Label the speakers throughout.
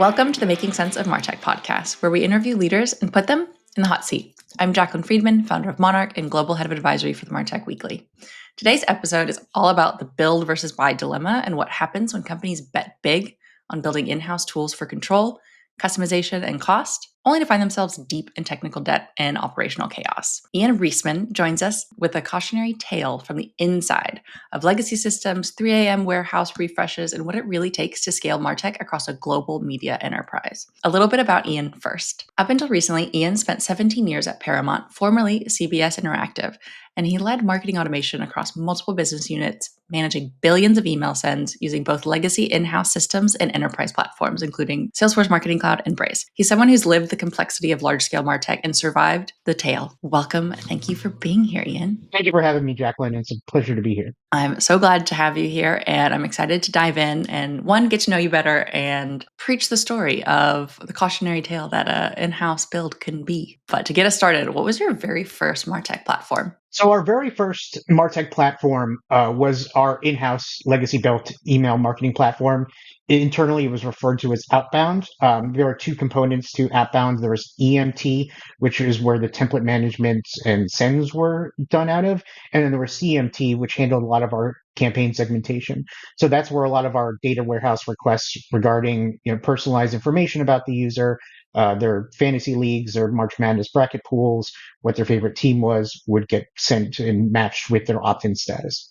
Speaker 1: Welcome to the Making Sense of Martech podcast, where we interview leaders and put them in the hot seat. I'm Jacqueline Friedman, founder of Monarch and global head of advisory for the Martech Weekly. Today's episode is all about the build versus buy dilemma and what happens when companies bet big on building in-house tools for control, customization, and cost, only to find themselves deep in technical debt and operational chaos. Ian Reisman joins us with a cautionary tale from the inside of legacy systems, 3 a.m. warehouse refreshes, and what it really takes to scale Martech across a global media enterprise. A little bit about Ian first. Up until recently, Ian spent 17 years at Paramount, formerly CBS Interactive, and he led marketing automation across multiple business units, managing billions of email sends using both legacy in-house systems and enterprise platforms, including Salesforce Marketing Cloud and Braze. He's someone who's lived the complexity of large-scale Martech and survived the tale. Welcome. Thank you for being here, Ian.
Speaker 2: Thank you for having me, Jacqueline. It's a pleasure to be here.
Speaker 1: I'm so glad to have you here, and I'm excited to dive in and one, get to know you better and preach the story of the cautionary tale that an in-house build can be. But to get us started, what was your very first Martech platform?
Speaker 2: So our very first Martech platform was our in-house legacy-built email marketing platform. Internally, it was referred to as Outbound. There are two components to Outbound. There was EMT, which is where the template management and sends were done out of. And then there was CMT, which handled a lot of our campaign segmentation. So that's where a lot of our data warehouse requests regarding personalized information about the user, their fantasy leagues or March Madness bracket pools, what their favorite team was, would get sent and matched with their opt-in status.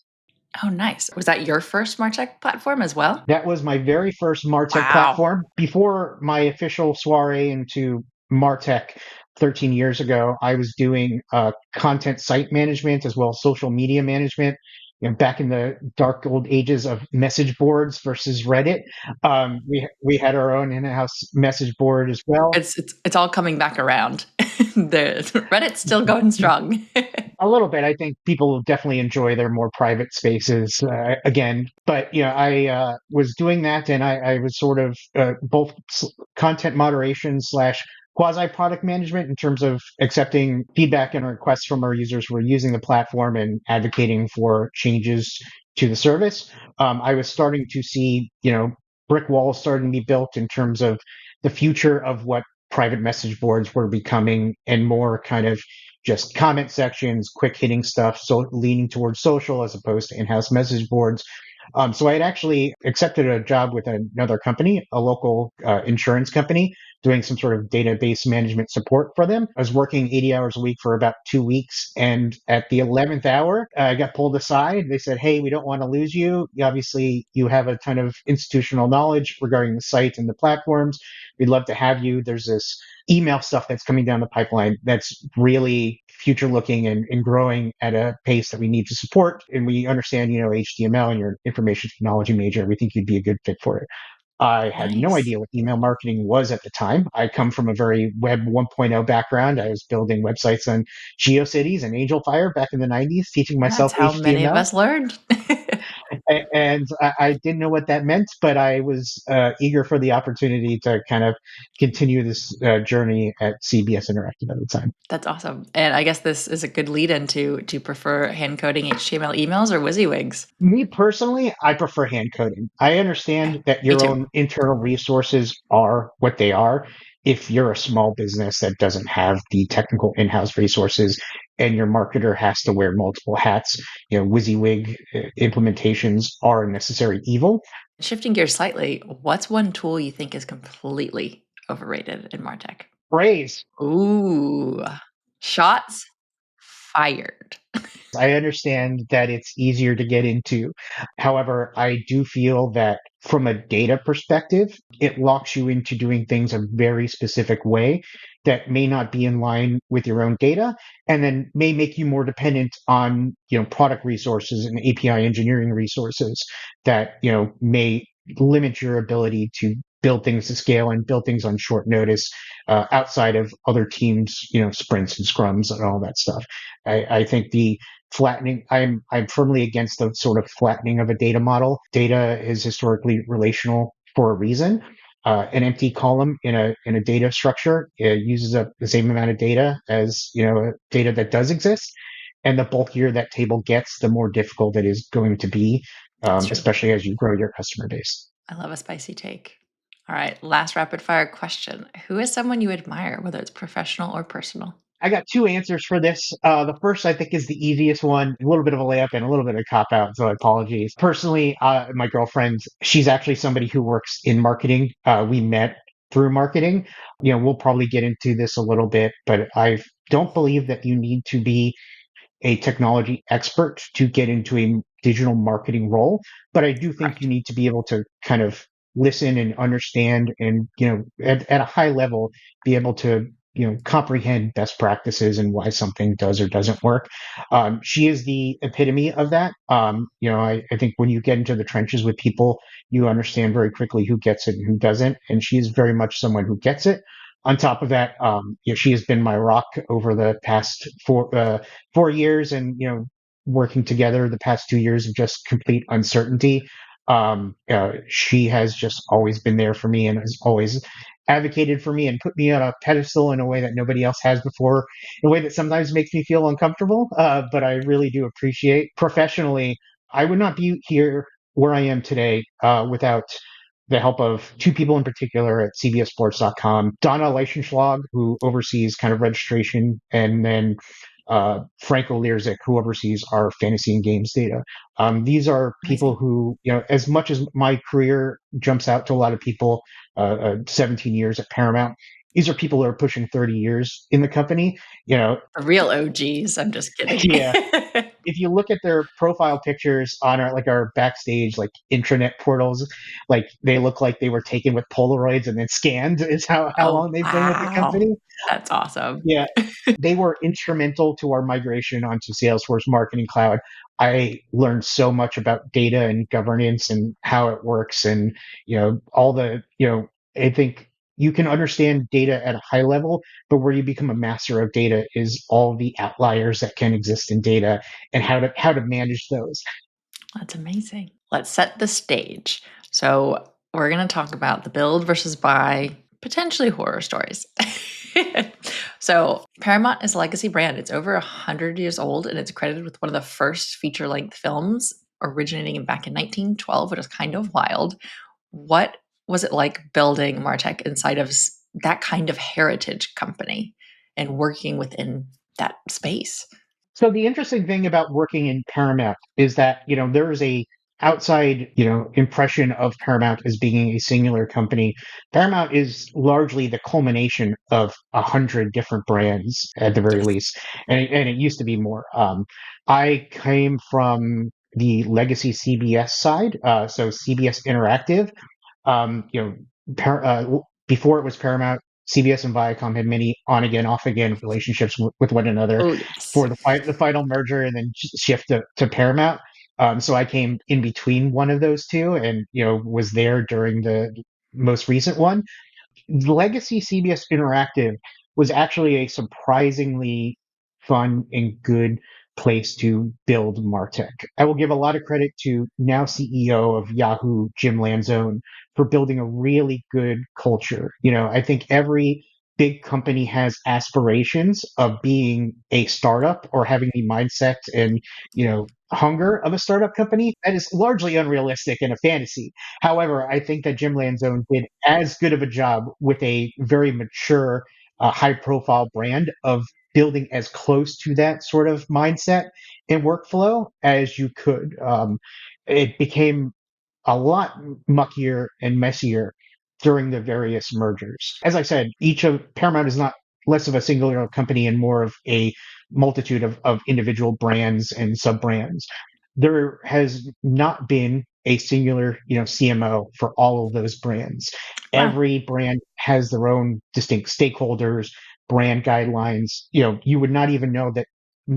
Speaker 1: Oh, nice. Was that your first Martech platform as well?
Speaker 2: That was my very first Martech
Speaker 1: Wow.
Speaker 2: platform. Before my official soiree into Martech 13 years ago, I was doing content site management as well as social media management. Back in the dark old ages of message boards versus Reddit, we had our own in-house message board as well.
Speaker 1: It's all coming back around. The Reddit's still going strong.
Speaker 2: A little bit. I think people definitely enjoy their more private spaces again. But I was doing that, and I was sort of both content moderation slash quasi product management in terms of accepting feedback and requests from our users who are using the platform and advocating for changes to the service. I was starting to see, brick walls starting to be built in terms of the future of what private message boards were becoming, and more kind of just comment sections, quick hitting stuff, so leaning towards social as opposed to in-house message boards. So I had actually accepted a job with another company, a local insurance company, doing some sort of database management support for them. I was working 80 hours a week for about 2 weeks. And at the 11th hour, I got pulled aside. They said, "Hey, we don't want to lose you. Obviously, you have a ton of institutional knowledge regarding the site and the platforms. We'd love to have you. There's this email stuff that's coming down the pipeline that's really future looking and growing at a pace that we need to support. And we understand, HTML and your information technology major. We think you'd be a good fit for it." I had no
Speaker 1: Nice.
Speaker 2: idea what email marketing was at the time. I come from a very Web 1.0 background. I was building websites on GeoCities and AngelFire back in the 90s, teaching
Speaker 1: That's
Speaker 2: myself
Speaker 1: how many of
Speaker 2: HTML.
Speaker 1: us learned.
Speaker 2: And I didn't know what that meant, but I was eager for the opportunity to kind of continue this journey at CBS Interactive at the time.
Speaker 1: That's awesome. And I guess this is a good lead into, do you prefer hand coding HTML emails or WYSIWYGs?
Speaker 2: Me personally, I prefer hand coding. I understand that
Speaker 1: Me
Speaker 2: your
Speaker 1: too.
Speaker 2: own internal resources are what they are. If you're a small business that doesn't have the technical in-house resources and your marketer has to wear multiple hats, WYSIWYG implementations are a necessary evil.
Speaker 1: Shifting gears slightly, what's one tool you think is completely overrated in MarTech?
Speaker 2: Braze.
Speaker 1: Ooh, shots fired.
Speaker 2: I understand that it's easier to get into. However, I do feel that from a data perspective, it locks you into doing things a very specific way that may not be in line with your own data, and then may make you more dependent on, product resources and API engineering resources that, may limit your ability to build things to scale and build things on short notice outside of other teams, sprints and scrums and all that stuff. I think the flattening, I'm firmly against the sort of flattening of a data model. Data is historically relational for a reason. An empty column in a data structure uses up the same amount of data as data that does exist, and the bulkier that table gets, the more difficult it is going to be,
Speaker 1: That's true.
Speaker 2: especially as you grow your customer base.
Speaker 1: I love a spicy take. All right, last rapid fire question. Who is someone you admire, whether it's professional or personal?
Speaker 2: I got two answers for this. The first, I think, is the easiest one, a little bit of a layup and a little bit of a cop out. So apologies. Personally, my girlfriend, she's actually somebody who works in marketing. We met through marketing. We'll probably get into this a little bit, but I don't believe that you need to be a technology expert to get into a digital marketing role, but I do think you
Speaker 1: Correct.
Speaker 2: need to be able to kind of listen and understand and, at a high level, be able to, comprehend best practices and why something does or doesn't work. She is the epitome of that. I think when you get into the trenches with people, you understand very quickly who gets it and who doesn't. And she is very much someone who gets it. On top of that, she has been my rock over the past 4 years, and working together the past 2 years of just complete uncertainty. She has just always been there for me and has always advocated for me and put me on a pedestal in a way that nobody else has before, in a way that sometimes makes me feel uncomfortable, but I really do appreciate. Professionally, I would not be here where I am today without the help of two people in particular at cbssports.com. Donna Leichenschlag, who oversees kind of registration, and then Franco Lierzik, who oversees our fantasy and games data. These are people
Speaker 1: Amazing.
Speaker 2: who, as much as my career jumps out to a lot of people, 17 years at Paramount, these are people who are pushing 30 years in the company. You know,
Speaker 1: The real OGs. I'm just kidding.
Speaker 2: yeah, if you look at their profile pictures on our backstage like intranet portals, like they look like they were taken with Polaroids and then scanned. Is how
Speaker 1: Oh,
Speaker 2: long they've been with the
Speaker 1: wow.
Speaker 2: company.
Speaker 1: That's awesome.
Speaker 2: Yeah, they were instrumental to our migration onto Salesforce Marketing Cloud. I learned so much about data and governance and how it works, and all the I think you can understand data at a high level, but where you become a master of data is all the outliers that can exist in data and how to manage those.
Speaker 1: That's amazing. Let's set the stage. So, we're going to talk about the build versus buy, potentially horror stories. So, Paramount is a legacy brand. It's over 100 years old and it's credited with one of the first feature length films originating back in 1912, which is kind of wild. What was it like building Martech inside of that kind of heritage company and working within that space?
Speaker 2: So the interesting thing about working in Paramount is that, there is a outside, impression of Paramount as being a singular company. Paramount is largely the culmination of 100 different brands at the very
Speaker 1: Yes.
Speaker 2: least. And it used to be more. I came from the legacy CBS side, so CBS Interactive. Um, you know, before it was Paramount, CBS and Viacom had many on again, off again relationships with one another
Speaker 1: Oh, yes.
Speaker 2: for the final merger and then shift to Paramount. So I came in between one of those two, and was there during the most recent one. Legacy CBS Interactive was actually a surprisingly fun and good place to build Martech. I will give a lot of credit to now CEO of Yahoo, Jim Lanzone, for building a really good culture. I think every big company has aspirations of being a startup or having the mindset and, hunger of a startup company. That is largely unrealistic and a fantasy. However, I think that Jim Lanzone did as good of a job with a very mature, high profile brand of building as close to that sort of mindset and workflow as you could. It became a lot muckier and messier during the various mergers. As I said, each of Paramount is not less of a singular company and more of a multitude of individual brands and sub brands. There has not been a singular, CMO for all of those brands.
Speaker 1: Wow.
Speaker 2: Every brand has their own distinct stakeholders, brand guidelines. You would not even know that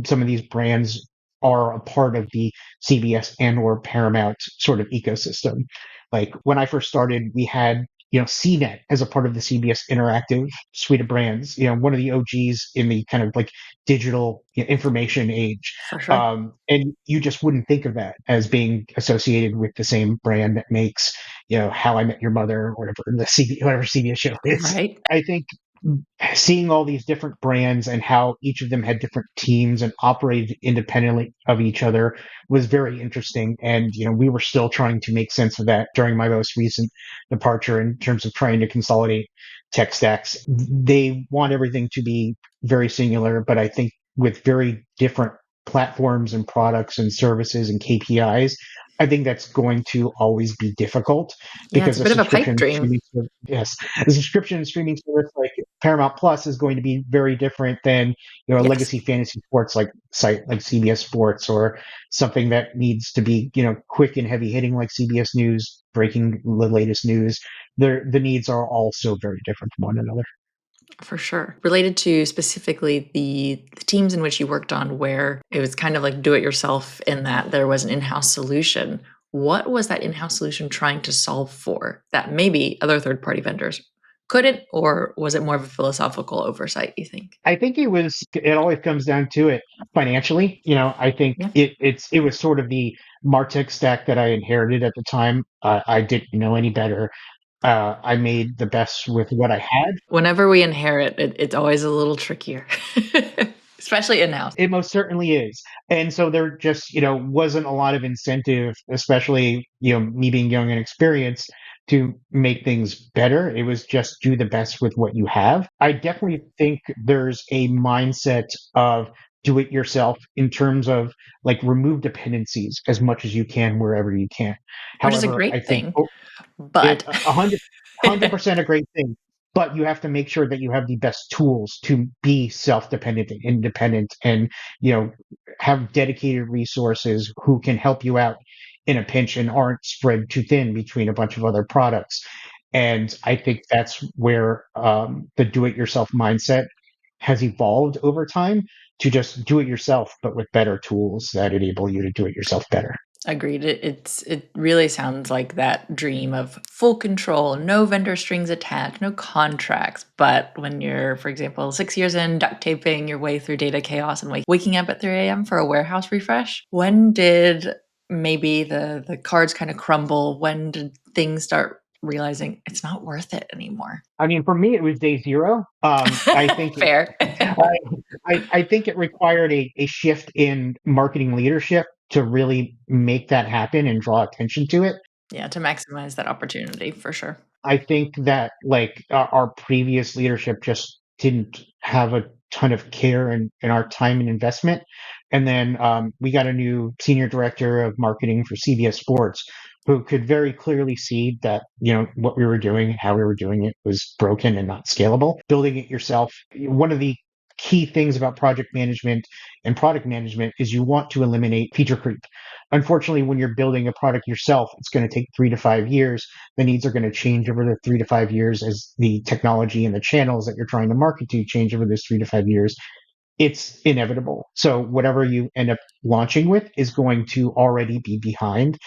Speaker 2: some of these brands are a part of the CBS and or Paramount sort of ecosystem. Like when I first started, we had CNET as a part of the CBS Interactive suite of brands. One of the OGs in the kind of like digital information age.
Speaker 1: For sure.
Speaker 2: And you just wouldn't think of that as being associated with the same brand that makes How I Met Your Mother or whatever the whatever CBS show is.
Speaker 1: Right?
Speaker 2: I think seeing all these different brands and how each of them had different teams and operated independently of each other was very interesting. And, we were still trying to make sense of that during my most recent departure in terms of trying to consolidate tech stacks. They want everything to be very singular, but I think with very different platforms and products and services and KPIs, I think that's going to always be difficult
Speaker 1: Yeah, it's
Speaker 2: because
Speaker 1: a bit of a pipe dream.
Speaker 2: yes, a subscription and streaming service like Paramount Plus is going to be very different than a
Speaker 1: Yes,
Speaker 2: legacy fantasy sports like site like CBS Sports, or something that needs to be quick and heavy hitting like CBS News, breaking the latest news. The needs are also very different from one another.
Speaker 1: for sure. Related to specifically the teams in which you worked on, where it was kind of like do it yourself in that there was an in-house solution. What was that in-house solution trying to solve for that maybe other third-party vendors couldn't, or was it more of a philosophical oversight, you think?
Speaker 2: I think it always comes down to it financially. I think
Speaker 1: Yeah.
Speaker 2: it was sort of the Martech stack that I inherited at the time. I didn't know any better. I made the best with what I had.
Speaker 1: Whenever we inherit, it's always a little trickier, especially in-house.
Speaker 2: It most certainly is. And so there just, wasn't a lot of incentive, especially, me being young and experienced, to make things better. It was just do the best with what you have. I definitely think there's a mindset of do it yourself in terms of like remove dependencies as much as you can wherever you can.
Speaker 1: Which is a
Speaker 2: However, I
Speaker 1: great
Speaker 2: think
Speaker 1: thing, but
Speaker 2: a hundred percent a great thing, but you have to make sure that you have the best tools to be self-dependent and independent, and you know have dedicated resources who can help you out in a pinch and aren't spread too thin between a bunch of other products. And I think that's where the do-it-yourself mindset has evolved over time to just do it yourself, but with better tools that enable you to do it yourself better.
Speaker 1: agreed. It really sounds like that dream of full control, no vendor strings attached, no contracts. But when you're, for example, 6 years in, duct taping your way through data chaos and waking up at 3 a.m. for a warehouse refresh, when did maybe the cards kind of crumble? When did things start realizing it's not worth it anymore?
Speaker 2: I mean, for me, it was day zero. I think
Speaker 1: Fair.
Speaker 2: I, I think it required a shift in marketing leadership to really make that happen and draw attention to it.
Speaker 1: Yeah, to maximize that opportunity for sure.
Speaker 2: I think that like our previous leadership just didn't have a ton of care in our time and investment. And then we got a new senior director of marketing for CBS Sports who could very clearly see that, what we were doing, how we were doing it was broken and not scalable. Building it yourself. One of the key things about project management and product management is you want to eliminate feature creep. Unfortunately, when you're building a product yourself, it's going to take 3 to 5 years. The needs are going to change over the 3 to 5 years as the technology and the channels that you're trying to market to change over those 3 to 5 years. It's inevitable. So whatever you end up launching with is going to already be behind.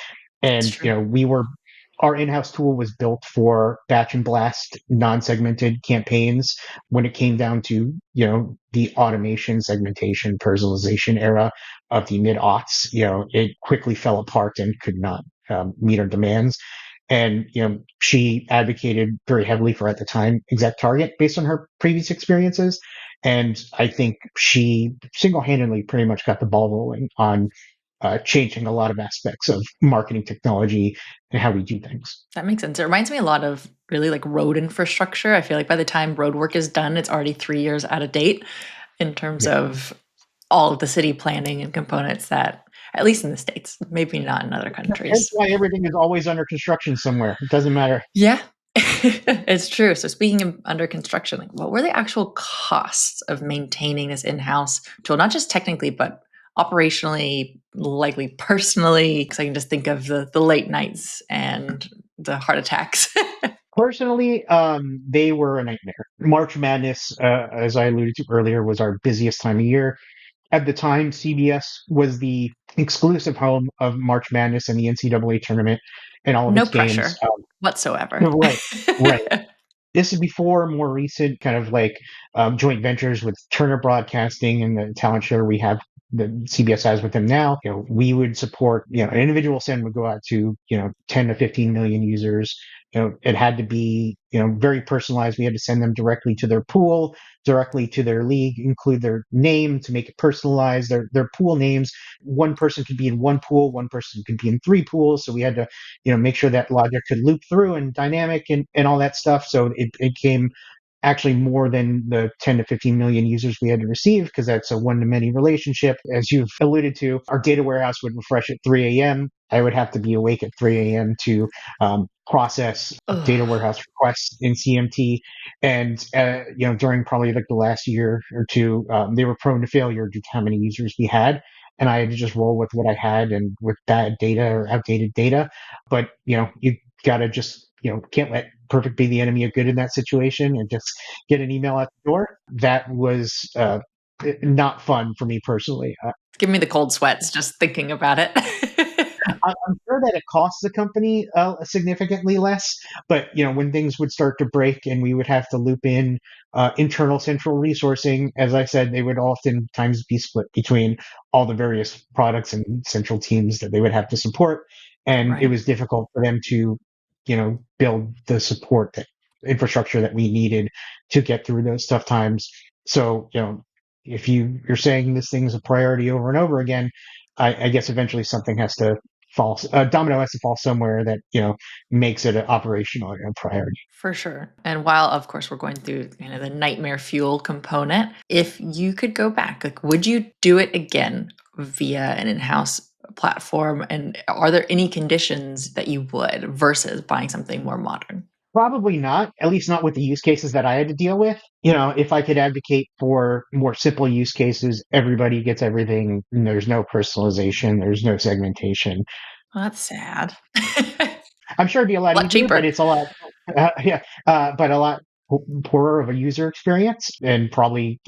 Speaker 1: It's
Speaker 2: And
Speaker 1: true.
Speaker 2: our in-house tool was built for batch and blast, non-segmented campaigns. When it came down to the automation, segmentation, personalization era of the mid-aughts, it quickly fell apart and could not meet our demands. And she advocated very heavily for, at the time, exact target based on her previous experiences. And I think she single-handedly pretty much got the ball rolling on changing a lot of aspects of marketing technology and how we do things.
Speaker 1: That makes sense. It reminds me a lot of really like road infrastructure. I feel like by the time road work is done, it's already 3 years out of date in terms
Speaker 2: Yeah.
Speaker 1: of all of the city planning and components that, at least in the States, maybe not in other
Speaker 2: Hence
Speaker 1: countries.
Speaker 2: why everything is always under construction somewhere. It doesn't matter.
Speaker 1: Yeah, it's true. So speaking of under construction, like what were the actual costs of maintaining this in-house tool, not just technically, but operationally, likely personally? Because I can just think of the late nights and the heart attacks.
Speaker 2: Personally, they were a nightmare. March Madness, as I alluded to earlier, was our busiest time of year. At the time, CBS was the exclusive home of March Madness and the NCAA tournament and all of
Speaker 1: No
Speaker 2: its games.
Speaker 1: pressure whatsoever.
Speaker 2: Right, right. This is before more recent kind of like joint ventures with Turner Broadcasting and the talent share we have that CBS has with them now, we would support, an individual send would go out to, 10 to 15 million users. It had to be, very personalized. We had to send them directly to their pool, directly to their league, include their name to make it personalized, their pool names. One person could be in one pool, one person could be in three pools. So we had to, make sure that logic could loop through and dynamic and all that stuff. So it came actually more than the 10 to 15 million users we had to receive, because that's a one-to-many relationship. As you've alluded to, our data warehouse would refresh at 3 a.m. I would have to be awake at 3 a.m. to process data
Speaker 1: Ugh.
Speaker 2: warehouse requests in CMT. And, during probably like the last year or two, they were prone to failure due to how many users we had. And I had to just roll with what I had and with bad data or outdated data. But, you got to just, can't let perfect be the enemy of good in that situation and just get an email out the door. That was not fun for me personally.
Speaker 1: Give me the cold sweats just thinking about it.
Speaker 2: I'm sure that it costs the company significantly less, but when things would start to break and we would have to loop in internal central resourcing, as I said, they would oftentimes be split between all the various products and central teams that they would have to support, and it
Speaker 1: Right.
Speaker 2: was difficult for them to, build the support that infrastructure that we needed to get through those tough times. So, if you're saying this thing's a priority over and over again, I guess eventually something has to fall. A domino has to fall somewhere that makes it an operational priority.
Speaker 1: For sure. And while, of course, we're going through the nightmare fuel component, if you could go back, like, would you do it again via an in-house platform? And are there any conditions that you would versus buying something more modern?
Speaker 2: Probably not, at least not with the use cases that I had to deal with. If I could advocate for more simple use cases, everybody gets everything. And there's no personalization, there's no segmentation.
Speaker 1: Well, that's sad.
Speaker 2: I'm sure it'd be a
Speaker 1: A
Speaker 2: lot
Speaker 1: lot
Speaker 2: easier, but
Speaker 1: cheaper.
Speaker 2: it's a lot, yeah, but a lot poorer of a user experience, and probably,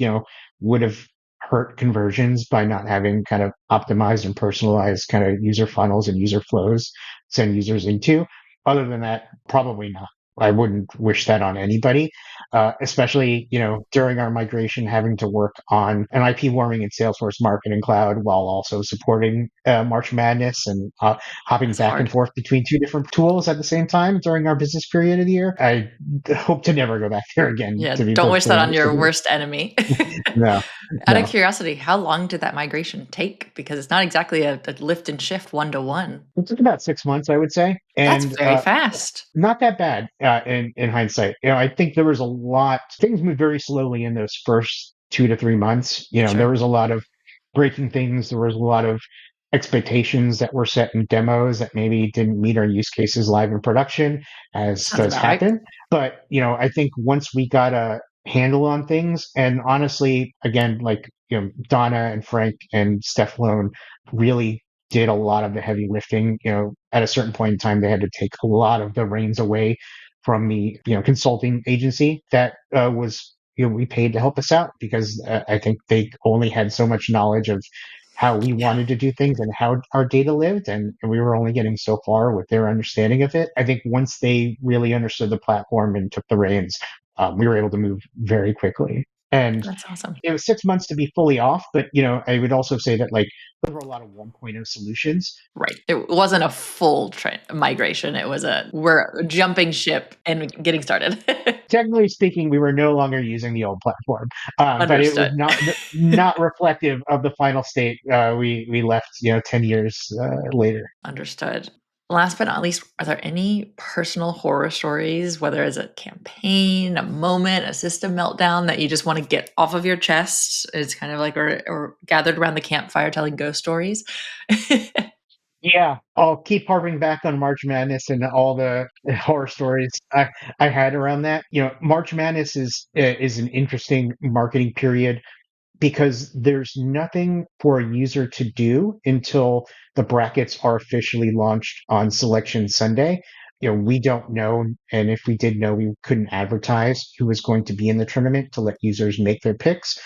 Speaker 2: would have hurt conversions by not having kind of optimized and personalized kind of user funnels and user flows to send users into. Other than that, probably not. I wouldn't wish that on anybody, especially, during our migration, having to work on an IP warming in Salesforce Marketing Cloud while also supporting March Madness and hopping
Speaker 1: That's
Speaker 2: back and
Speaker 1: hard.
Speaker 2: forth between two different tools at the same time during our business period of the year. I hope to never go back there again,
Speaker 1: Yeah,
Speaker 2: to be
Speaker 1: don't wish
Speaker 2: perfectly
Speaker 1: that on
Speaker 2: honest
Speaker 1: your
Speaker 2: with you.
Speaker 1: worst enemy.
Speaker 2: No,
Speaker 1: Out of
Speaker 2: no.
Speaker 1: curiosity, how long did that migration take? Because it's not exactly a lift and shift one to one.
Speaker 2: It took about 6 months, I would say.
Speaker 1: That's
Speaker 2: And
Speaker 1: very fast.
Speaker 2: not that bad in hindsight. I think there was a lot. Things moved very slowly in those first 2 to 3 months. There
Speaker 1: Sure.
Speaker 2: was a lot of breaking things. There was a lot of expectations that were set in demos that maybe didn't meet our use cases live in production, as
Speaker 1: Sounds
Speaker 2: does
Speaker 1: about right.
Speaker 2: happen. But I think once we got a handle on things, and honestly, again, like Donna and Frank and Steph Lone really did a lot of the heavy lifting. At a certain point in time, they had to take a lot of the reins away from the consulting agency that was we paid to help us out, because I think they only had so much knowledge of how we
Speaker 1: Yeah.
Speaker 2: wanted to do things and how our data lived, and we were only getting so far with their understanding of it. I think once they really understood the platform and took the reins, we were able to move very quickly. And
Speaker 1: That's awesome.
Speaker 2: it was 6 months to be fully off, but I would also say that, like, there were a lot of 1.0 solutions.
Speaker 1: Right. It wasn't a full migration. It was we're jumping ship and getting started.
Speaker 2: Technically speaking, we were no longer using the old platform, but it was
Speaker 1: Understood.
Speaker 2: not reflective of the final state. We left 10 years later.
Speaker 1: Understood. Last but not least, are there any personal horror stories, whether it's a campaign, a moment, a system meltdown that you just want to get off of your chest? It's kind of like, or gathered around the campfire telling ghost stories.
Speaker 2: Yeah, I'll keep harping back on March Madness and all the horror stories I had around that. March Madness is an interesting marketing period, because there's nothing for a user to do until the brackets are officially launched on Selection Sunday. We don't know, and if we did know, we couldn't advertise who was going to be in the tournament to let users make their picks.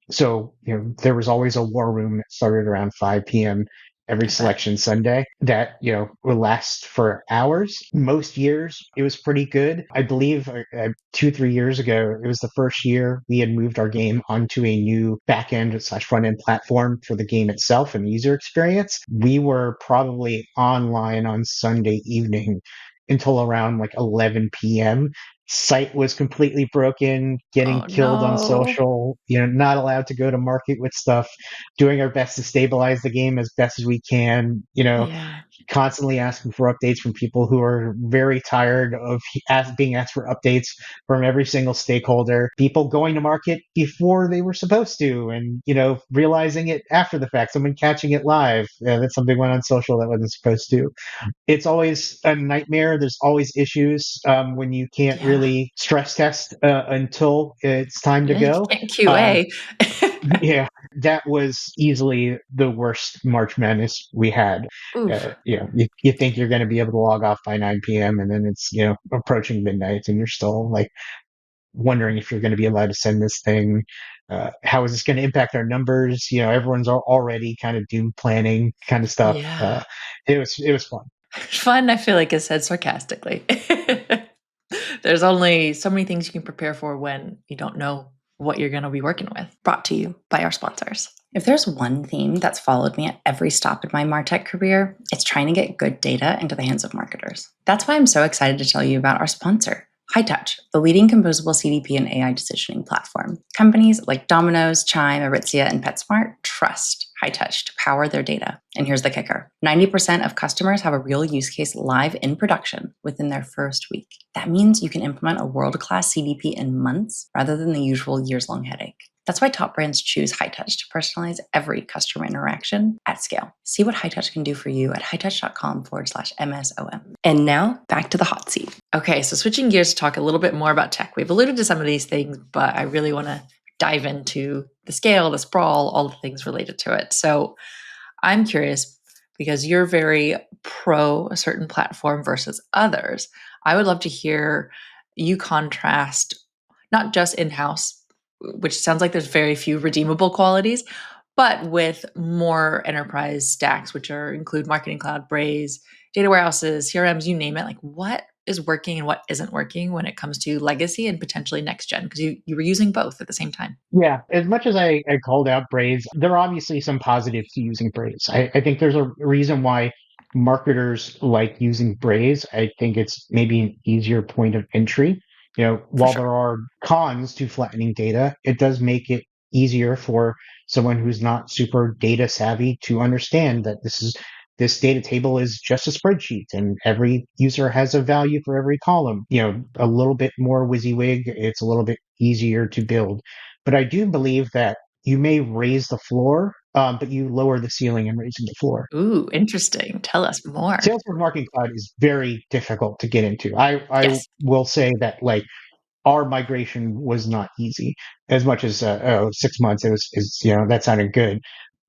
Speaker 2: So, there was always a war room that started around 5 p.m. every
Speaker 1: I bet.
Speaker 2: selection Sunday that, will last for hours. Most years it was pretty good. I believe 2, 3 years ago, it was the first year we had moved our game onto a new back end slash front end platform for the game itself and the user experience. We were probably online on Sunday evening until around like 11 p.m. Site was completely broken, getting
Speaker 1: Oh
Speaker 2: killed on
Speaker 1: no.
Speaker 2: social, not allowed to go to market with stuff, doing our best to stabilize the game as best as we can,
Speaker 1: Yeah.
Speaker 2: constantly asking for updates from people who are very tired of being asked for updates from every single stakeholder, people going to market before they were supposed to, and, realizing it after the fact, someone catching it live, that something went on social that wasn't supposed to. It's always a nightmare. There's always issues when you can't
Speaker 1: Yeah.
Speaker 2: really stress test until it's time to
Speaker 1: Yeah, you
Speaker 2: go.
Speaker 1: can't
Speaker 2: Um,
Speaker 1: QA.
Speaker 2: yeah, that was easily the worst March Madness we had.
Speaker 1: Oof.
Speaker 2: You think you're going to be able to log off by 9 p.m. and then it's, approaching midnight and you're still like wondering if you're going to be allowed to send this thing. How is this going to impact our numbers? Everyone's already kind of doom planning kind of stuff.
Speaker 1: Yeah.
Speaker 2: It was fun.
Speaker 1: Fun, I feel like, is said sarcastically. There's only so many things you can prepare for when you don't know what you're going to be working with. Brought to you by our sponsors. If there's one theme that's followed me at every stop in my Martech career, it's trying to get good data into the hands of marketers. That's why I'm so excited to tell you about our sponsor, HighTouch, the leading composable CDP and AI decisioning platform. Companies like Domino's, Chime, Aritzia, and PetSmart trust HighTouch to power their data. And here's the kicker: 90% of customers have a real use case live in production within their first week. That means you can implement a world-class CDP in months rather than the usual years-long headache. That's why top brands choose HighTouch to personalize every customer interaction at scale. See what HighTouch can do for you at hightouch.com/MSOM. And now back to the hot seat. Okay, so switching gears to talk a little bit more about tech. We've alluded to some of these things, but I really want to dive into the scale, the sprawl, all the things related to it. So I'm curious, because you're very pro a certain platform versus others. I would love to hear you contrast not just in-house, which sounds like there's very few redeemable qualities, but with more enterprise stacks, which include Marketing Cloud, Braze, data warehouses, CRMs, you name it. Like, what is working and what isn't working when it comes to legacy and potentially next gen? Because you were using both at the same time.
Speaker 2: Yeah, as much as I called out Braze, there are obviously some positives to using Braze. I think there's a reason why marketers like using Braze. I think it's maybe an easier point of entry.
Speaker 1: For
Speaker 2: While
Speaker 1: sure.
Speaker 2: there are cons to flattening data, it does make it easier for someone who's not super data savvy to understand that this data table is just a spreadsheet and every user has a value for every column. A little bit more WYSIWYG, it's a little bit easier to build. But I do believe that you may raise the floor, but you lower the ceiling in raising the floor.
Speaker 1: Ooh, interesting. Tell us more.
Speaker 2: Salesforce Marketing Cloud is very difficult to get into. I
Speaker 1: Yes,
Speaker 2: will say that like our migration was not easy. As much as 6 months, that sounded good.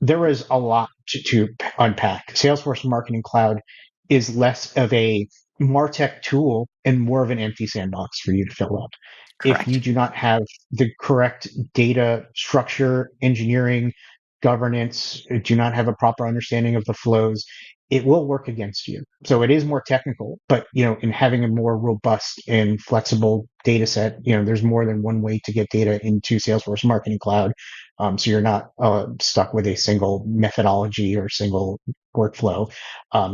Speaker 2: There was a lot to unpack. Salesforce Marketing Cloud is less of a Martech tool and more of an empty sandbox for you to fill up. If you
Speaker 1: correct.
Speaker 2: do not have the correct data structure, engineering, governance, do not have a proper understanding of the flows, it will work against you. So it is more technical, but in having a more robust and flexible data set, there's more than one way to get data into Salesforce Marketing Cloud. So you're not stuck with a single methodology or single workflow.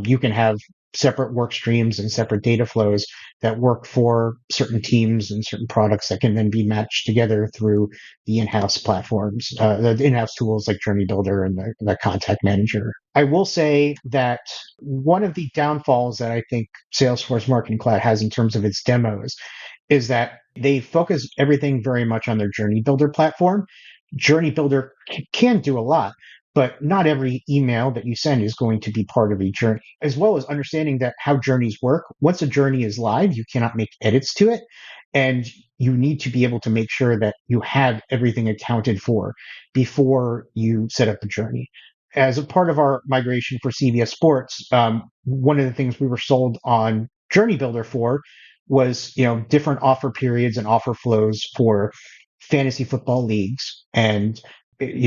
Speaker 2: You can have separate work streams and separate data flows that work for certain teams and certain products that can then be matched together through the in-house platforms, the in-house tools like Journey Builder and the Contact Manager. I will say that one of the downfalls that I think Salesforce Marketing Cloud has in terms of its demos is that they focus everything very much on their Journey Builder platform. Journey Builder can do a lot, but not every email that you send is going to be part of a journey, as well as understanding that how journeys work. Once a journey is live, you cannot make edits to it. And you need to be able to make sure that you have everything accounted for before you set up the journey. As a part of our migration for CBS Sports, one of the things we were sold on Journey Builder for was, different offer periods and offer flows for fantasy football leagues. And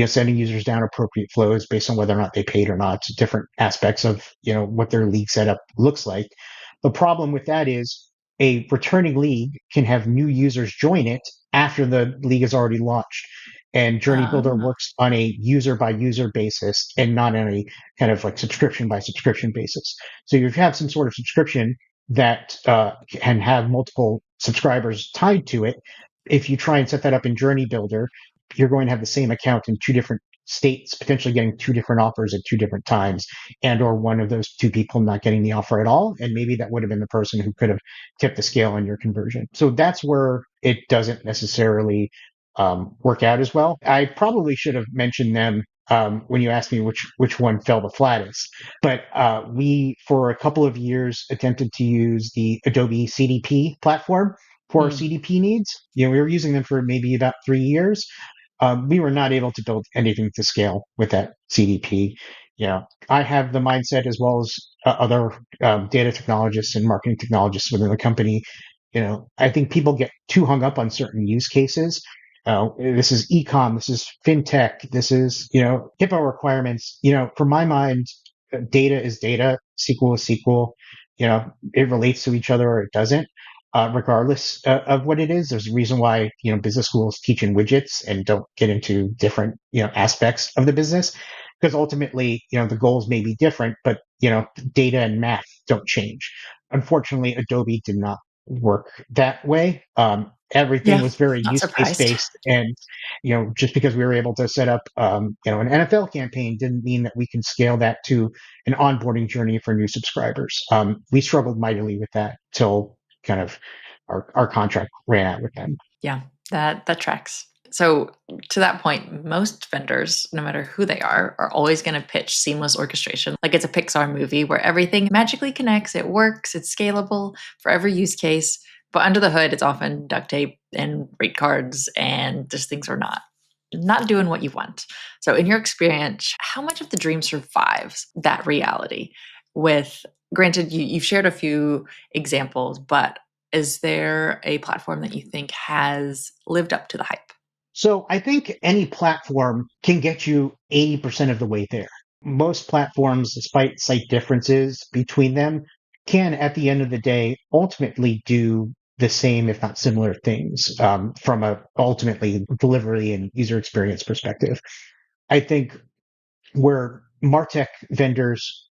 Speaker 2: sending users down appropriate flows based on whether or not they paid or not, different aspects of, what their league setup looks like. The problem with that is a returning league can have new users join it after the league is already launched. And Journey Builder
Speaker 1: Ah,
Speaker 2: works on a user by user basis and not on a kind of like subscription by subscription basis. So you have some sort of subscription that can have multiple subscribers tied to it. If you try and set that up in Journey Builder, you're going to have the same account in two different states, potentially getting two different offers at two different times, and or one of those two people not getting the offer at all. And maybe that would have been the person who could have tipped the scale on your conversion. So that's where it doesn't necessarily work out as well. I probably should have mentioned them when you asked me which one fell the flattest. But we, for a couple of years, attempted to use the Adobe CDP platform for our
Speaker 1: hmm.
Speaker 2: CDP needs. We were using them for maybe about 3 years. We were not able to build anything to scale with that CDP. I have the mindset, as well as other data technologists and marketing technologists within the company. I think people get too hung up on certain use cases. This is e-com, this is fintech, this is, HIPAA requirements. For my mind, data is data, SQL is SQL. It relates to each other or it doesn't. Regardless of what it is, there's a reason why business schools teach in widgets and don't get into different aspects of the business, because ultimately the goals may be different, but data and math don't change. Unfortunately, Adobe did not work that way. Everything
Speaker 1: Yeah,
Speaker 2: was very
Speaker 1: not
Speaker 2: use case
Speaker 1: surprised.
Speaker 2: based, and just because we were able to set up an NFL campaign didn't mean that we can scale that to an onboarding journey for new subscribers. We struggled mightily with that till kind of our contract ran out with them.
Speaker 1: Yeah, that tracks. So to that point, most vendors, no matter who they are always going to pitch seamless orchestration. Like it's a Pixar movie where everything magically connects, it works, it's scalable for every use case. But under the hood, it's often duct tape and rate cards, and just things are not doing what you want. So in your experience, how much of the dream survives that reality? With granted, you've shared a few examples, but is there a platform that you think has lived up to the hype?
Speaker 2: So I think any platform can get you 80% of the way there. Most platforms, despite slight differences between them, can, at the end of the day, ultimately do the same, if not similar things, from a ultimately delivery and user experience perspective. I think where MarTech vendors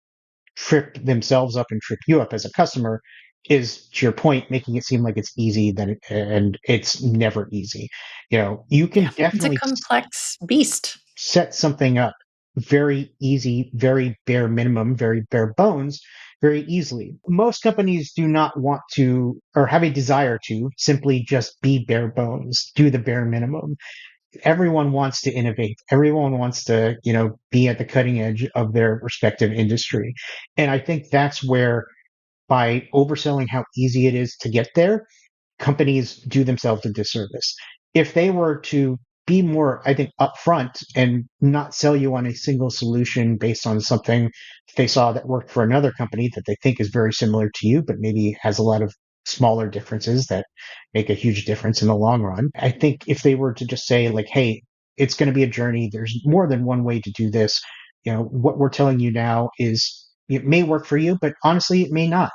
Speaker 2: trip themselves up and trip you up as a customer is, to your point, making it seem like it's easy, and it's never easy. You
Speaker 1: Yeah,
Speaker 2: can
Speaker 1: it's a
Speaker 2: definitely
Speaker 1: complex beast.
Speaker 2: set something up very easy, very bare minimum, very bare bones, very easily. Most companies do not want to, or have a desire to, simply just be bare bones, do the bare minimum. Everyone wants to innovate. Everyone wants to, be at the cutting edge of their respective industry. And I think that's where, by overselling how easy it is to get there, companies do themselves a disservice. If they were to be more, I think, upfront and not sell you on a single solution based on something they saw that worked for another company that they think is very similar to you, but maybe has a lot of smaller differences that make a huge difference in the long run. I think if they were to just say, like, hey, it's going to be a journey, there's more than one way to do this. What we're telling you now is, it may work for you, but honestly, it may not.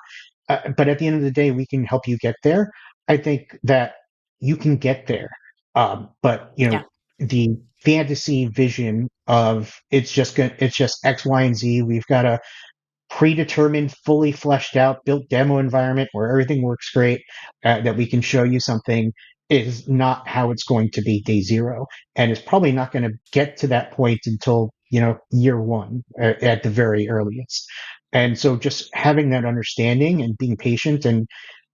Speaker 2: But at the end of the day, we can help you get there. I think that you can get there. But
Speaker 1: Yeah.
Speaker 2: the fantasy vision of it's just X, Y, and Z. We've got a predetermined, fully fleshed out, built demo environment where everything works great, that we can show you something, is not how it's going to be day zero. And it's probably not going to get to that point until, year one, at the very earliest. And so just having that understanding and being patient and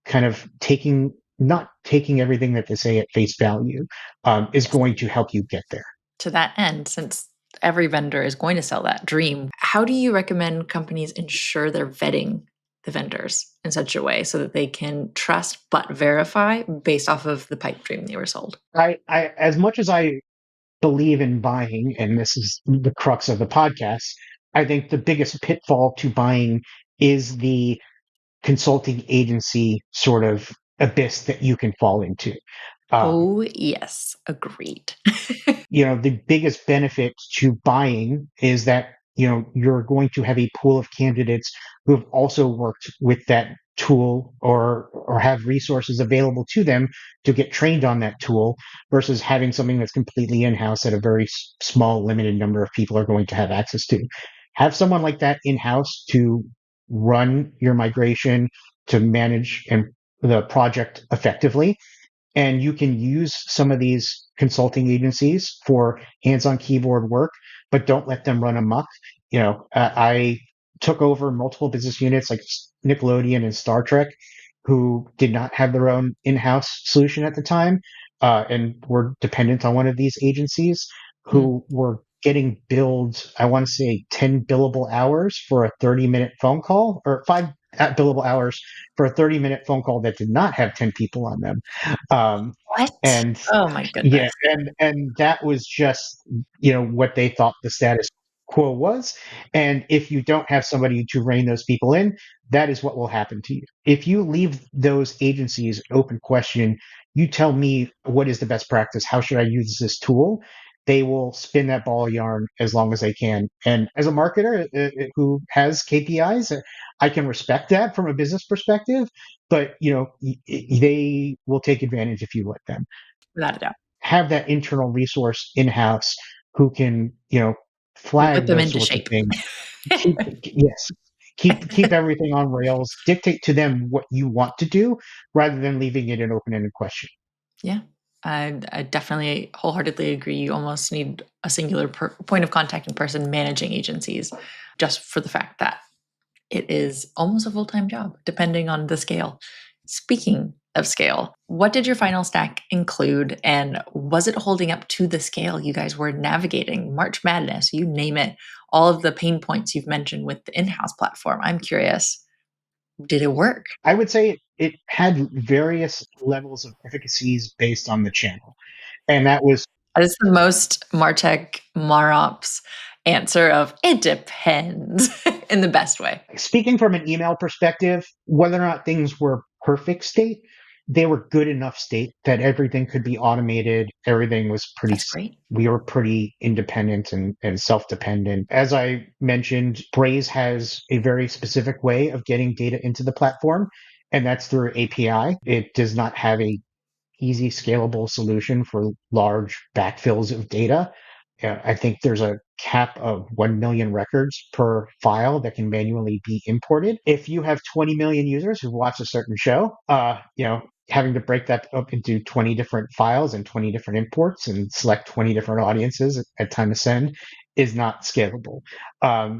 Speaker 2: kind of not taking everything that they say at face value, is
Speaker 1: Yes.
Speaker 2: going to help you get there.
Speaker 1: To that end, since every vendor is going to sell that dream, how do you recommend companies ensure they're vetting the vendors in such a way so that they can trust but verify based off of the pipe dream they were sold?
Speaker 2: As much as I believe in buying, and this is the crux of the podcast, I think the biggest pitfall to buying is the consulting agency sort of abyss that you can fall into. Um,
Speaker 1: Oh, yes, agreed.
Speaker 2: The biggest benefit to buying is that, you're going to have a pool of candidates who have also worked with that tool or have resources available to them to get trained on that tool versus having something that's completely in-house that a very small limited number of people are going to have access to. Have someone like that in-house to run your migration, to manage and the project effectively, and you can use some of these consulting agencies for hands-on keyboard work, but don't let them run amok. I took over multiple business units like Nickelodeon and Star Trek, who did not have their own in-house solution at the time, and were dependent on one of these agencies,
Speaker 1: Hmm.
Speaker 2: who were getting billed, I want to say, 10 billable hours for a 30-minute phone call, or 5 billable hours for a 30-minute phone call that did not have 10 people on them. Um,
Speaker 1: What?
Speaker 2: and
Speaker 1: Oh my
Speaker 2: yeah,
Speaker 1: goodness.
Speaker 2: and that was just, what they thought the status quo was. And if you don't have somebody to rein those people in, that is what will happen to you. If you leave those agencies open question, you tell me what is the best practice, how should I use this tool? They will spin that ball of yarn as long as they can. And as a marketer who has KPIs, I can respect that from a business perspective, but they will take advantage if you let them.
Speaker 1: Without a doubt.
Speaker 2: Have that internal resource in-house who can,
Speaker 1: Whip
Speaker 2: flag
Speaker 1: them
Speaker 2: those
Speaker 1: into
Speaker 2: sorts of
Speaker 1: shape.
Speaker 2: things. Yes, keep everything on rails. Dictate to them what you want to do rather than leaving it an open-ended question.
Speaker 1: Yeah, I definitely wholeheartedly agree. You almost need a singular point of contact in person managing agencies, just for the fact that it is almost a full time job, depending on the scale. Speaking of scale, what did your final stack include, and was it holding up to the scale you guys were navigating? March Madness, you name it, all of the pain points you've mentioned with the in house platform. I'm curious, did it work?
Speaker 2: I would say it had various levels of efficacies based on the channel. And that was
Speaker 1: That is the most Martech Marops answer of it depends in the best way.
Speaker 2: speaking from an email perspective, whether or not things were perfect state, they were good enough state that everything could be automated. Everything was
Speaker 1: That's great.
Speaker 2: we were pretty independent and self-dependent. As I mentioned, Braze has a very specific way of getting data into the platform, and that's through API. It does not have a easy scalable solution for large backfills of data. I think there's a cap of 1 million records per file that can manually be imported. If you have 20 million users who watch a certain show, having to break that up into 20 different files and 20 different imports and select 20 different audiences at time of send is not scalable.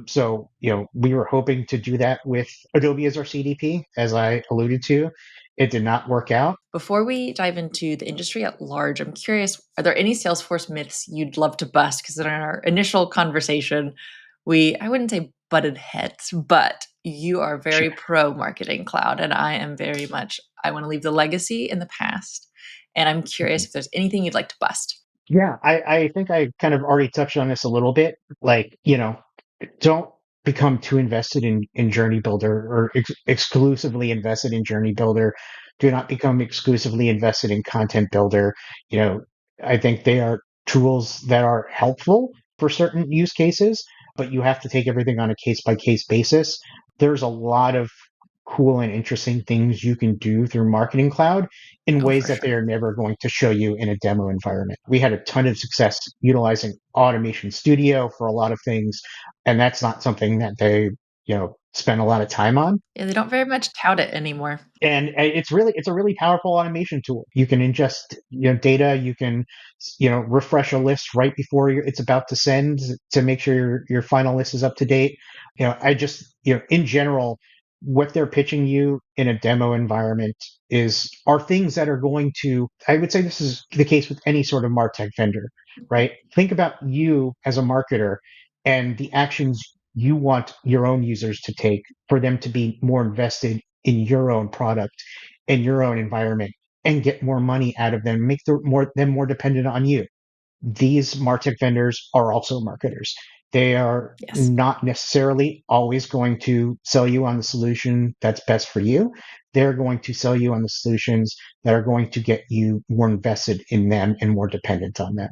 Speaker 2: So, we were hoping to do that with Adobe as our CDP, as I alluded to. It did not work out.
Speaker 1: Before we dive into the industry at large, I'm curious, are there any Salesforce myths you'd love to bust? Because in our initial conversation, I wouldn't say butted heads, but you are very pro marketing cloud. And I am very much, I want to leave the legacy in the past. And I'm curious if there's anything you'd like to bust.
Speaker 2: Yeah, I think I kind of already touched on this a little bit. Like, don't become too invested in Journey Builder or exclusively invested in Journey Builder. Do not become exclusively invested in Content Builder. You know, I think they are tools that are helpful for certain use cases, but you have to take everything on a case by case basis. There's a lot of cool and interesting things you can do through Marketing Cloud in
Speaker 1: Oh,
Speaker 2: ways
Speaker 1: for
Speaker 2: that they
Speaker 1: sure.
Speaker 2: are never going to show you in a demo environment. We had a ton of success utilizing Automation Studio for a lot of things, and that's not something that they, spend a lot of time on.
Speaker 1: Yeah, they don't very much tout it anymore.
Speaker 2: And it's a really powerful automation tool. You can ingest, data. You can, refresh a list right before it's about to send to make sure your final list is up to date. I just, in general, what they're pitching you in a demo environment are things that are going to, I would say this is the case with any sort of MarTech vendor, right? Think about you as a marketer and the actions you want your own users to take for them to be more invested in your own product and your own environment and get more money out of them, make them more dependent on you. These MarTech vendors are also marketers. They are
Speaker 1: Yes.
Speaker 2: not necessarily always going to sell you on the solution that's best for you. They're going to sell you on the solutions that are going to get you more invested in them and more dependent on them.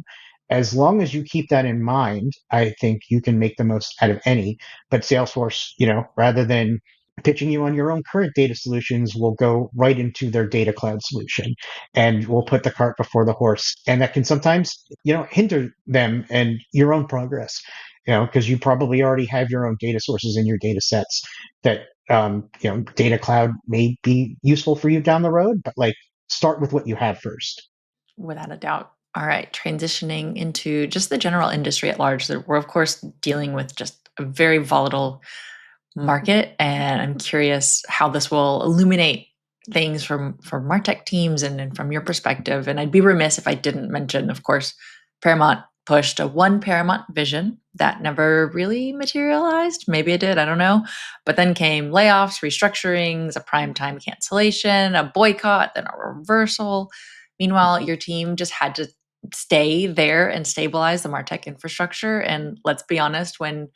Speaker 2: As long as you keep that in mind, I think you can make the most out of any. But Salesforce, rather than pitching you on your own current data solutions, will go right into their data cloud solution and will put the cart before the horse. And that can sometimes, hinder them and your own progress, because you probably already have your own data sources in your data sets that, data cloud may be useful for you down the road, but like start with what you have first.
Speaker 1: Without a doubt. All right, transitioning into just the general industry at large. We're, of course, dealing with just a very volatile market, and I'm curious how this will illuminate things from Martech teams and from your perspective. And I'd be remiss if I didn't mention, of course, Paramount pushed a one Paramount vision that never really materialized. Maybe it did, I don't know. But then came layoffs, restructurings, a primetime cancellation, a boycott, then a reversal. Meanwhile, your team just had to stay there and stabilize the Martech infrastructure. And let's be honest, when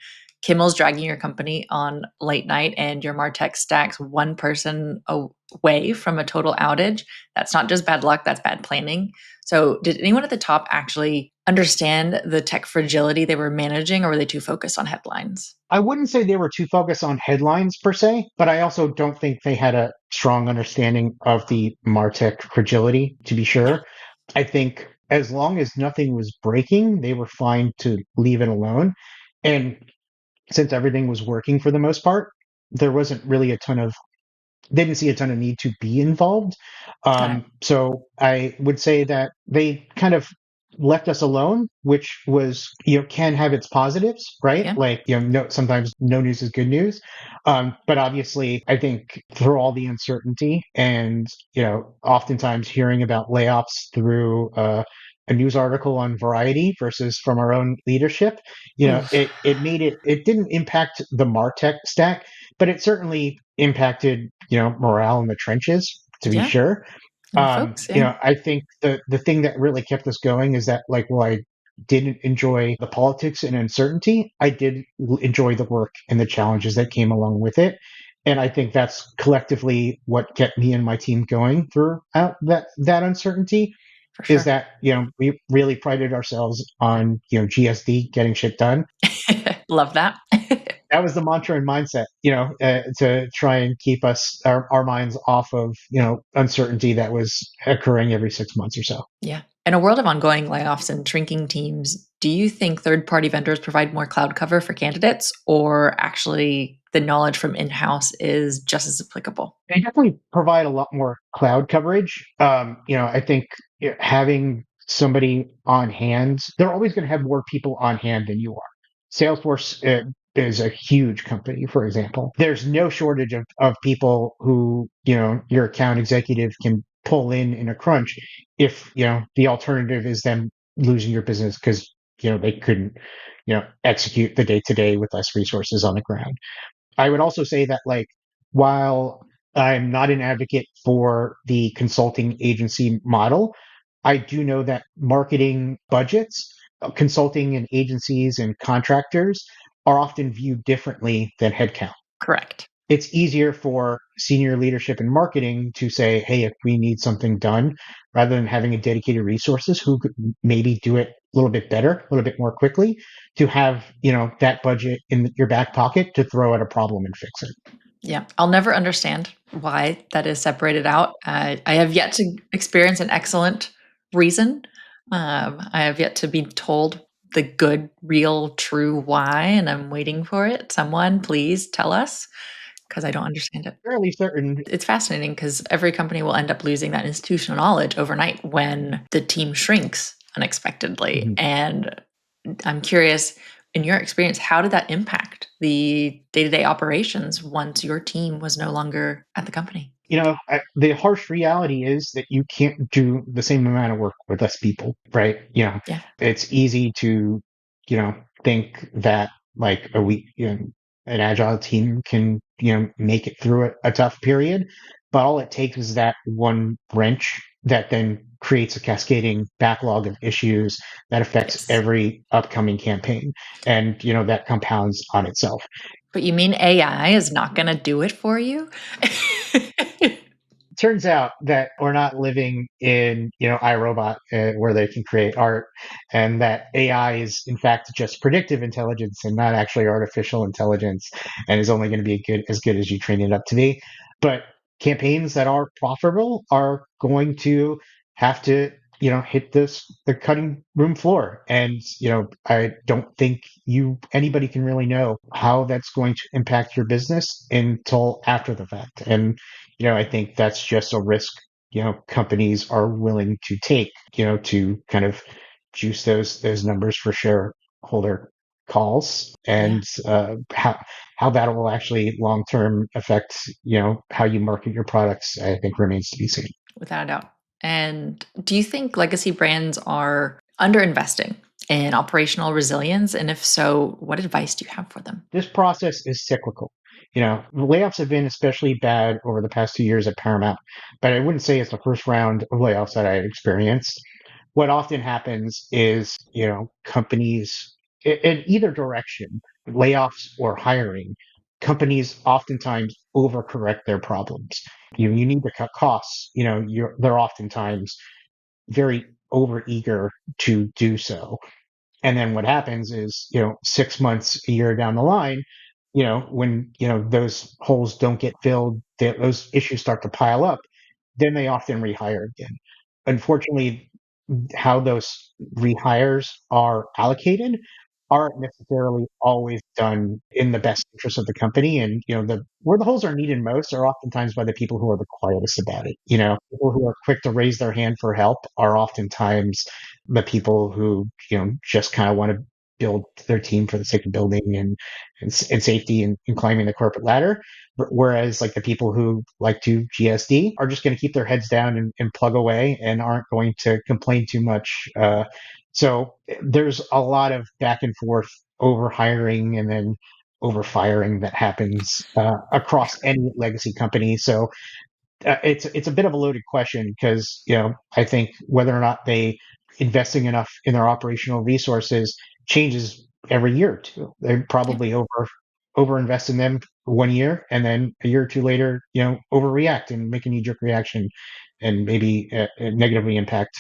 Speaker 1: Kimmel's dragging your company on late night and your Martech stacks one person away from a total outage, that's not just bad luck, that's bad planning. So, did anyone at the top actually understand the tech fragility they were managing, or were they too focused on headlines?
Speaker 2: I wouldn't say they were too focused on headlines per se, but I also don't think they had a strong understanding of the Martech fragility, to be
Speaker 1: Yeah.
Speaker 2: sure. I think as long as nothing was breaking, they were fine to leave it alone. And since everything was working for the most part, there wasn't really they didn't see a ton of need to be involved.
Speaker 1: Got it.
Speaker 2: So I would say that they kind of left us alone, which was, can have its positives, right?
Speaker 1: Yeah.
Speaker 2: Like, no, sometimes no news is good news. But obviously, I think through all the uncertainty and, oftentimes hearing about layoffs through a news article on Variety versus from our own leadership,
Speaker 1: Oof.
Speaker 2: it didn't impact the Martech stack, but it certainly impacted, morale in the trenches, to be
Speaker 1: Yeah.
Speaker 2: sure.
Speaker 1: Your folks. Yeah.
Speaker 2: I think the thing that really kept us going is that, like, while I didn't enjoy the politics and uncertainty, I did enjoy the work and the challenges that came along with it. And I think that's collectively what kept me and my team going throughout that uncertainty,
Speaker 1: For
Speaker 2: is
Speaker 1: sure.
Speaker 2: that, we really prided ourselves on, GSD, getting shit done.
Speaker 1: Love that.
Speaker 2: That was the mantra and mindset, to try and keep our minds off of, uncertainty that was occurring every 6 months or so.
Speaker 1: Yeah. In a world of ongoing layoffs and shrinking teams, do you think third party vendors provide more cloud cover for candidates, or actually the knowledge from in house is just as applicable?
Speaker 2: They definitely provide a lot more cloud coverage. I think, having somebody on hand, they're always going to have more people on hand than you are. Salesforce is a huge company, for example. There's no shortage of people who, your account executive can pull in a crunch if, the alternative is them losing your business because, they couldn't, execute the day to day with less resources on the ground. I would also say that, like, while I'm not an advocate for the consulting agency model, I do know that marketing budgets, consulting and agencies and contractors are often viewed differently than headcount.
Speaker 1: Correct.
Speaker 2: It's easier for senior leadership in marketing to say, hey, if we need something done, rather than having a dedicated resources who could maybe do it a little bit better, a little bit more quickly, to have, that budget in your back pocket to throw at a problem and fix it.
Speaker 1: Yeah, I'll never understand why that is separated out. I have yet to experience an excellent reason. I have yet to be told the good, real, true why, and I'm waiting for it. Someone, please tell us, because I don't understand it.
Speaker 2: Fairly certain.
Speaker 1: It's fascinating because every company will end up losing that institutional knowledge overnight when the team shrinks unexpectedly.
Speaker 2: Mhm.
Speaker 1: And I'm curious, in your experience, how did that impact the day-to-day operations once your team was no longer at the company?
Speaker 2: The harsh reality is that you can't do the same amount of work with less people, right?
Speaker 1: Yeah.
Speaker 2: It's easy to, think that, like, an agile team can, make it through a tough period, but all it takes is that one wrench that then creates a cascading backlog of issues that affects
Speaker 1: Yes.
Speaker 2: every upcoming campaign, and that compounds on itself.
Speaker 1: But you mean AI is not gonna do it for you?
Speaker 2: turns out that we're not living in, iRobot, where they can create art, and that AI is in fact just predictive intelligence and not actually artificial intelligence, and is only going to be good as you train it up to be. But campaigns that are profitable are going to have to, hit the cutting room floor. And, I don't think anybody can really know how that's going to impact your business until after the fact. And, I think that's just a risk, companies are willing to take, to kind of juice those numbers for shareholder calls.
Speaker 1: Yeah,
Speaker 2: And how that will actually long term affect, how you market your products, I think remains to be seen.
Speaker 1: without a doubt. And do you think legacy brands are underinvesting in operational resilience? And if so, what advice do you have for them?
Speaker 2: This process is cyclical. The layoffs have been especially bad over the past 2 years at Paramount, but I wouldn't say it's the first round of layoffs that I had experienced. What often happens is, companies in either direction, layoffs or hiring, companies oftentimes overcorrect their problems. You need to cut costs. They're oftentimes very overeager to do so. And then what happens is, 6 months, a year down the line, when, those holes don't get filled, those issues start to pile up, then they often rehire again. Unfortunately, how those rehires are allocated aren't necessarily always done in the best interest of the company. And, where the holes are needed most are oftentimes by the people who are the quietest about it. People who are quick to raise their hand for help are oftentimes the people who, just kind of want to build their team for the sake of building and safety and climbing the corporate ladder. Whereas like the people who like to GSD are just going to keep their heads down and plug away and aren't going to complain too much. So there's a lot of back and forth over hiring and then over firing that happens
Speaker 1: For
Speaker 2: across
Speaker 1: sure.
Speaker 2: any legacy company. So it's a bit of a loaded question because I think whether or not they investing enough in their operational resources changes every year or two. They
Speaker 1: Yeah,
Speaker 2: probably overinvest in them 1 year, and then a year or two later, overreact and make a knee jerk reaction, and maybe negatively impact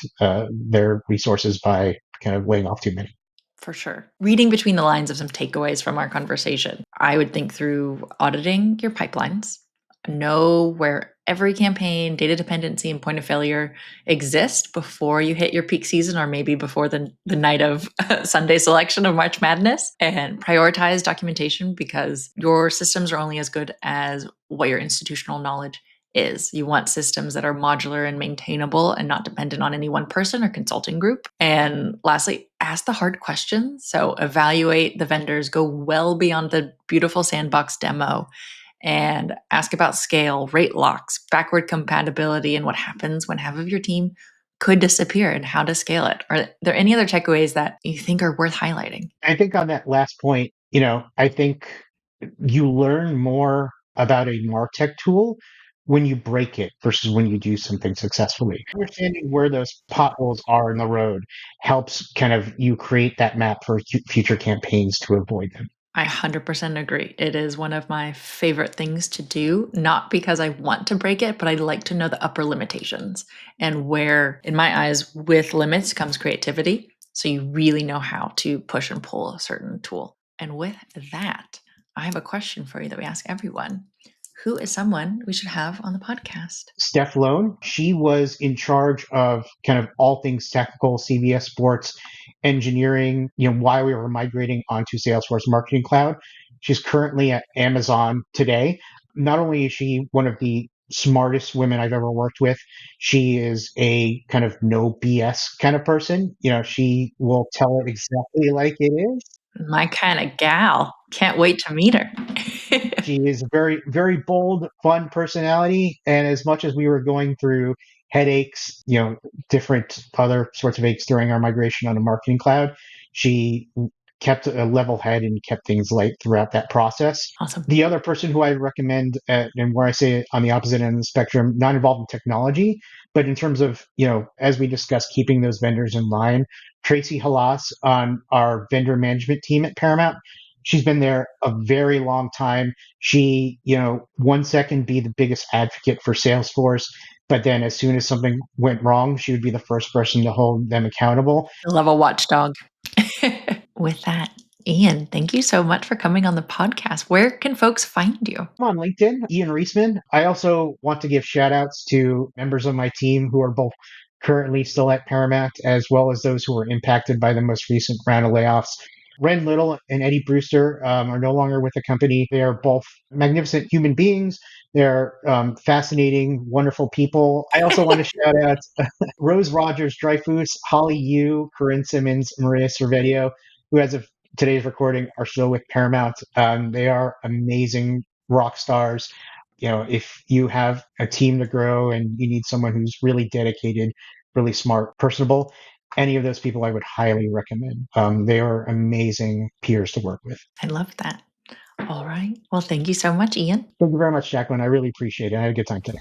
Speaker 2: their resources by kind of laying off too many.
Speaker 1: for sure. Reading between the lines of some takeaways from our conversation, I would think through auditing your pipelines, know where every campaign, data dependency, and point of failure exist before you hit your peak season, or maybe before the night of Sunday selection of March Madness, and prioritize documentation because your systems are only as good as what your institutional knowledge is. You want systems that are modular and maintainable and not dependent on any one person or consulting group. And lastly, ask the hard questions. So evaluate the vendors, go well beyond the beautiful sandbox demo, and ask about scale, rate locks, backward compatibility, and what happens when half of your team could disappear and how to scale it. Are there any other takeaways that you think are worth highlighting?
Speaker 2: I think on that last point, I think you learn more about a MarTech tool when you break it versus when you do something successfully. Understanding where those potholes are in the road helps kind of you create that map for future campaigns to avoid them.
Speaker 1: I 100% agree. It is one of my favorite things to do, not because I want to break it, but I like to know the upper limitations and where, in my eyes, with limits comes creativity. So you really know how to push and pull a certain tool. And with that, I have a question for you that we ask everyone. Who is someone we should have on the podcast?
Speaker 2: Steph Lone, she was in charge of kind of all things technical, CBS Sports, engineering, while we were migrating onto Salesforce Marketing Cloud. She's currently at Amazon today. Not only is she one of the smartest women I've ever worked with, she is a kind of no BS kind of person. She will tell it exactly like it is.
Speaker 1: My kind of gal. Can't wait to meet her.
Speaker 2: She is a very, very bold, fun personality. And as much as we were going through headaches, different other sorts of aches during our migration on the marketing cloud, she kept a level head and kept things light throughout that process.
Speaker 1: Awesome.
Speaker 2: The other person who I recommend, and where I say it on the opposite end of the spectrum, not involved in technology, but in terms of, as we discussed, keeping those vendors in line, Tracy Halas on our vendor management team at Paramount. She's been there a very long time. She, 1 second be the biggest advocate for Salesforce, but then as soon as something went wrong, she would be the first person to hold them accountable.
Speaker 1: I love a watchdog. With that, Ian, thank you so much for coming on the podcast. Where can folks find you?
Speaker 2: I'm on LinkedIn, Ian Reisman. I also want to give shout outs to members of my team who are both currently still at Paramount, as well as those who were impacted by the most recent round of layoffs. Ren Little and Eddie Brewster are no longer with the company. They are both magnificent human beings. They're fascinating, wonderful people. I also want to shout out Rose Rogers Dreyfus, Holly Yu, Corinne Simmons, Maria Cervedio, who, as of today's recording, are still with Paramount. They are amazing rock stars. If you have a team to grow and you need someone who's really dedicated, really smart, personable, any of those people I would highly recommend. They are amazing peers to work with.
Speaker 1: I love that. All right. Well, thank you so much, Ian.
Speaker 2: Thank you very much, Jacqueline. I really appreciate it. I had a good time today.